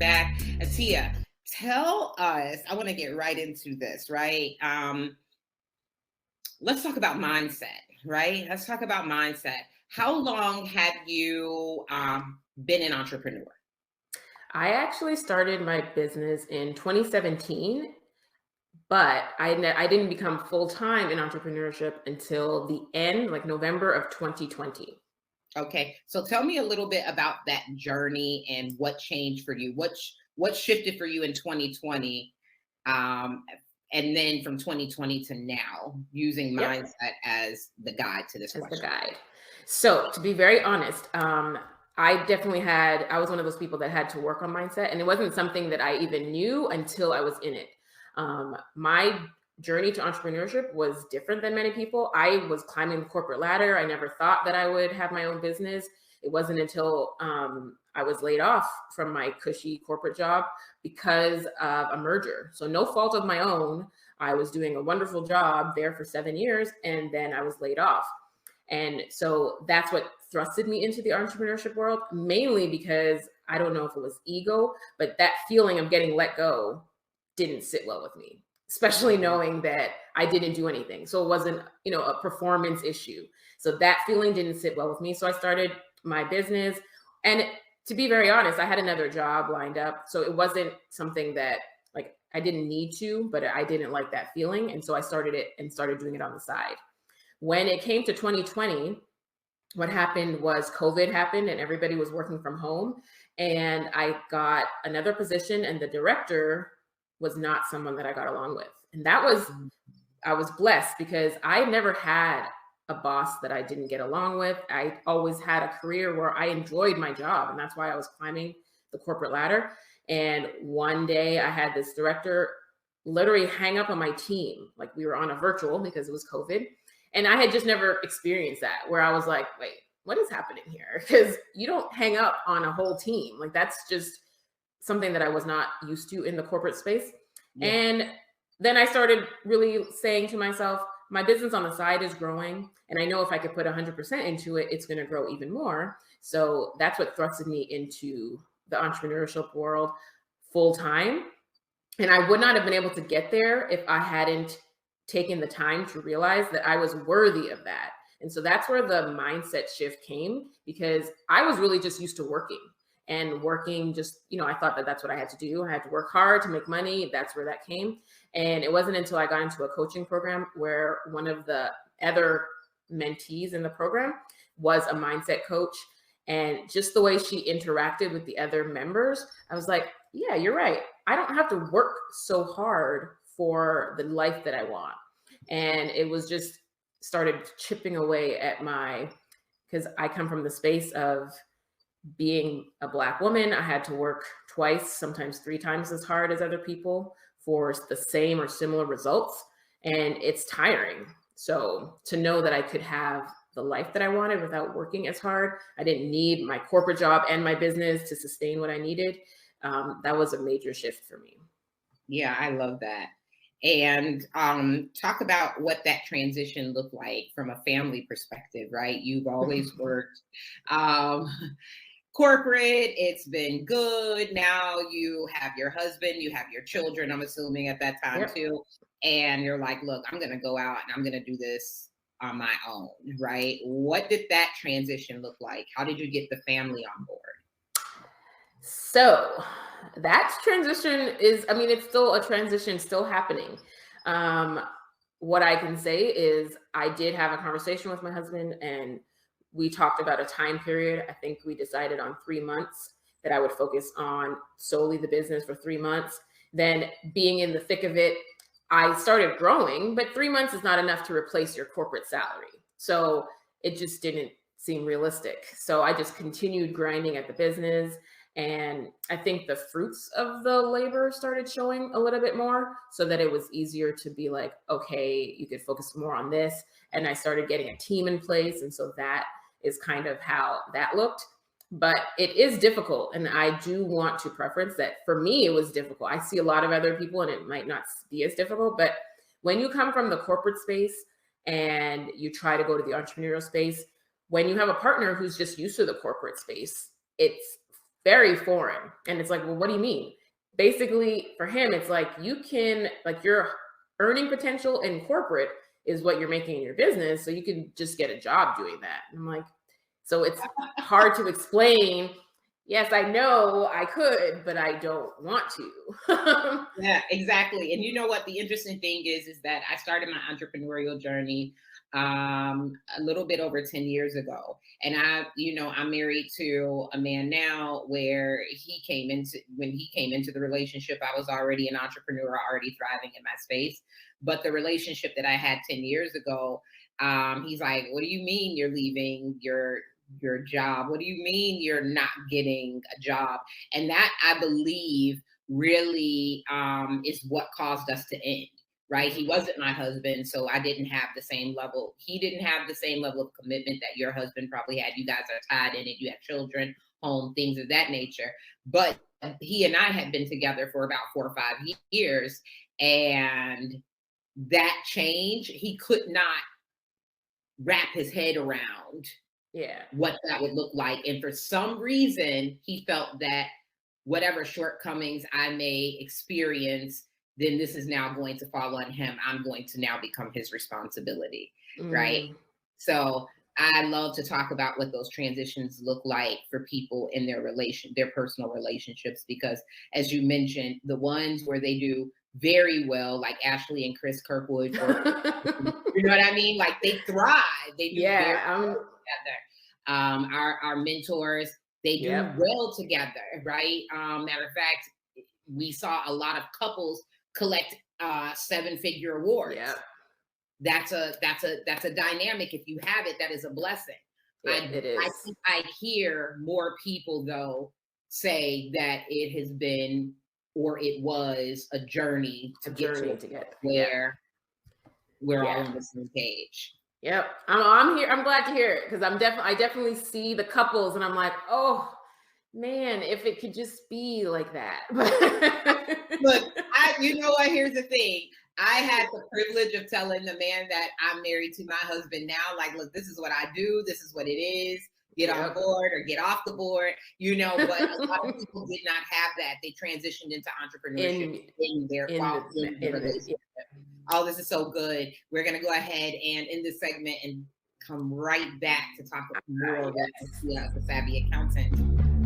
back. Atiya, tell us, I want to get right into this, right? Let's talk about mindset, right? Let's talk about mindset. How long have you been an entrepreneur? I actually started my business in 2017, but I didn't become full-time in entrepreneurship until the end, like November of 2020. Okay, so tell me a little bit about that journey and what changed for you. What shifted for you in 2020, um, and then from 2020 to now, using Yep, mindset as the guide to this as the question. guide. So to be very honest, I was one of those people that had to work on mindset, and it wasn't something that I even knew until I was in it. My journey to entrepreneurship was different than many people. I was climbing the corporate ladder. I never thought that I would have my own business. It wasn't until I was laid off from my cushy corporate job because of a merger. So no fault of my own. I was doing a wonderful job there for 7 years, and then I was laid off. And so that's what thrusted me into the entrepreneurship world, mainly because I don't know if it was ego, but that feeling of getting let go didn't sit well with me, especially knowing that I didn't do anything. So it wasn't, a performance issue. So that feeling didn't sit well with me. So I started my business. And to be very honest, I had another job lined up. So it wasn't something that like I didn't need to, but I didn't like that feeling. And so I started it and started doing it on the side. When it came to 2020, what happened was COVID happened and everybody was working from home. And I got another position, and the director was not someone that I got along with. And I was blessed because I never had a boss that I didn't get along with. I always had a career where I enjoyed my job, and that's why I was climbing the corporate ladder. And one day I had this director literally hang up on my team. Like, we were on a virtual because it was COVID. And I had just never experienced that, where I was like, wait, what is happening here? Because you don't hang up on a whole team. Like, that's just something that I was not used to in the corporate space. Yeah. And then I started really saying to myself, my business on the side is growing. And I know if I could put 100% into it, it's going to grow even more. So that's what thrusted me into the entrepreneurship world full time. And I would not have been able to get there if I hadn't taken the time to realize that I was worthy of that. And so that's where the mindset shift came, because I was really just used to working and working just, I thought that that's what I had to do. I had to work hard to make money. That's where that came. And it wasn't until I got into a coaching program where one of the other mentees in the program was a mindset coach. And just the way she interacted with the other members, I was like, yeah, you're right. I don't have to work so hard for the life that I want. And it was just started chipping away at because I come from the space of being a Black woman. I had to work twice, sometimes three times as hard as other people for the same or similar results. And it's tiring. So to know that I could have the life that I wanted without working as hard, I didn't need my corporate job and my business to sustain what I needed. That was a major shift for me. Yeah, I love that. And talk about what that transition looked like from a family perspective, right? You've always worked um, corporate, it's been good. Now you have your husband, you have your children, I'm assuming at that time Yep. too. And you're like, look, I'm going to go out and I'm going to do this on my own, right? What did that transition look like? How did you get the family on board? So that transition is, I mean, it's still a transition, still happening. Um, what I can say is I did have a conversation with my husband, and we talked about a time period. I think we decided on 3 months that I would focus on solely the business for 3 months. Then, being in the thick of it, I started growing, but 3 months is not enough to replace your corporate salary. So it just didn't seem realistic. So I just continued grinding at the business. And I think the fruits of the labor started showing a little bit more, so that it was easier to be like, okay, you could focus more on this. And I started getting a team in place. And so that is kind of how that looked. But it is difficult. And I do want to preference that for me, it was difficult. I see a lot of other people and it might not be as difficult. But when you come from the corporate space and you try to go to the entrepreneurial space, when you have a partner who's just used to the corporate space, it's very foreign. And it's like, well, what do you mean? Basically, for him, it's like you can, like, your earning potential in corporate is what you're making in your business. So you can just get a job doing that. And I'm like, so it's hard to explain. Yes, I know I could, but I don't want to. Yeah, exactly. And you know what the interesting thing is that I started my entrepreneurial journey a little bit over 10 years ago. And I'm married to a man now where when he came into the relationship, I was already an entrepreneur, already thriving in my space. But the relationship that I had 10 years ago, he's like, what do you mean you're leaving your job? What do you mean you're not getting a job? And that, I believe, really is what caused us to end, right? He wasn't my husband, so I didn't have the same level. He didn't have the same level of commitment that your husband probably had. You guys are tied in it. You have children, home, things of that nature. But he and I had been together for about 4 or 5 years. And that change, he could not wrap his head around what that would look like. And for some reason, he felt that whatever shortcomings I may experience, then this is now going to fall on him. I'm going to now become his responsibility, right? So I love to talk about what those transitions look like for people in their personal relationships, because as you mentioned, the ones where they do very well, like Ashley and Chris Kirkwood, you know what I mean? Like they thrive. They do very well together. Our mentors, they do well together, right? Matter of fact, we saw a lot of couples collect 7-figure awards. That's a dynamic. If you have it, that is a blessing. It is. I think I hear more people though say that it has been, or it was a journey to get where we're all on the same page. Yep. I'm here. I'm glad to hear it, because I definitely see the couples and I'm like, oh man, if it could just be like that. Look, you know what? Here's the thing. I had the privilege of telling the man that I'm married to my husband now, like, look, this is what I do. This is what it is. Get on board or get off the board, but a lot of people did not have that. They transitioned into entrepreneurship in their relationship. Oh, this is so good. We're going to go ahead and end this segment and come right back to talk more about the Savvy Accountant.